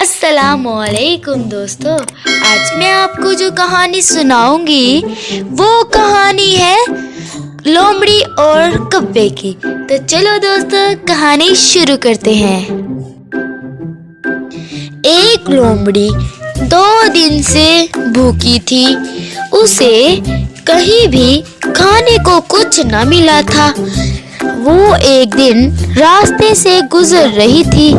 अस्सलाम वालेकुम दोस्तों, आज मैं आपको जो कहानी सुनाऊंगी वो कहानी है लोमड़ी और कब्बे की। तो चलो दोस्तों कहानी शुरू करते हैं। एक लोमड़ी 2 दिन से भूखी थी। उसे कहीं भी खाने को कुछ न मिला था। वो एक दिन रास्ते से गुजर रही थी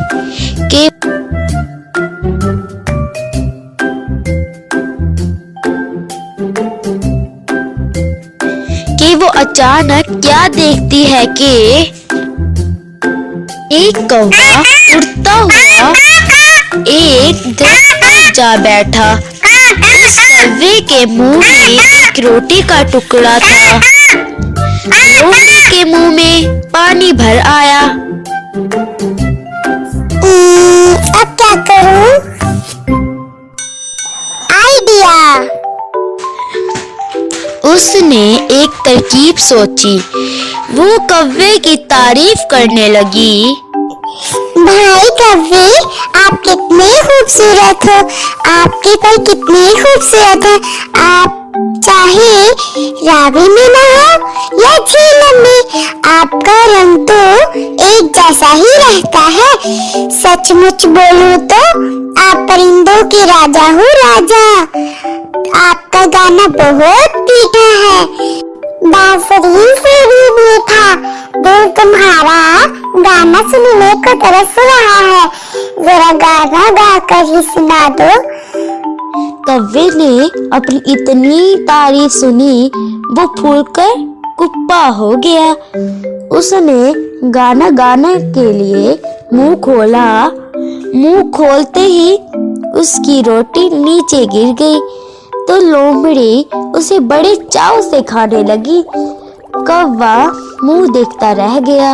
कि वो अचानक क्या देखती है कि एक कौवा उड़ता हुआ एक दरख्त पर जा बैठा। उस कौवे के मुंह में एक रोटी का टुकड़ा था। लोमड़ी के मुंह में पानी भर आया। अब क्या करूं? आइडिया! उसने एक तरकीब सोची। वो कौवे की तारीफ करने लगी। भाई कौवे, आप कितने खूबसूरत हो। आपके पर कितने खूबसूरत है। आप चाहे रावी में नहाओ या झील में, आपका रंग तो एक जैसा ही रहता है। सचमुच बोलूं तो आप परिंदों के राजा हो राजा। आपका गाना बहुत मीठा है, बांसुरी से भी मीठा। दिल तुम्हारा गाना सुनने को तरस रहा है। जरा गाना गाकर ही सुना दो। कौवे ने अपनी इतनी तारीफ सुनी, वो फूलकर कुप्पा हो गया। उसने गाना गाने के लिए मुंह खोला। मुंह खोलते ही उसकी रोटी नीचे गिर गई तो लोमड़ी उसे बड़े चाव से खाने लगी। कौवा मुंह देखता रह गया।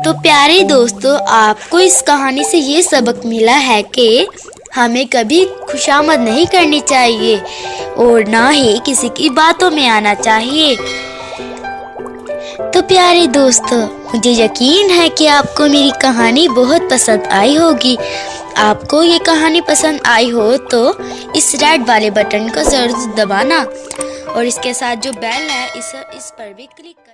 तो प्यारे दोस्तों, आपको इस कहानी से ये सबक मिला है कि हमें कभी खुशामद नहीं करनी चाहिए और ना ही किसी की बातों में आना चाहिए। तो प्यारे दोस्तों, मुझे यकीन है कि आपको मेरी कहानी बहुत पसंद आई होगी। आपको ये कहानी पसंद आई हो तो इस रेड वाले बटन को जरूर दबाना और इसके साथ जो बेल है इस पर भी क्लिक करना।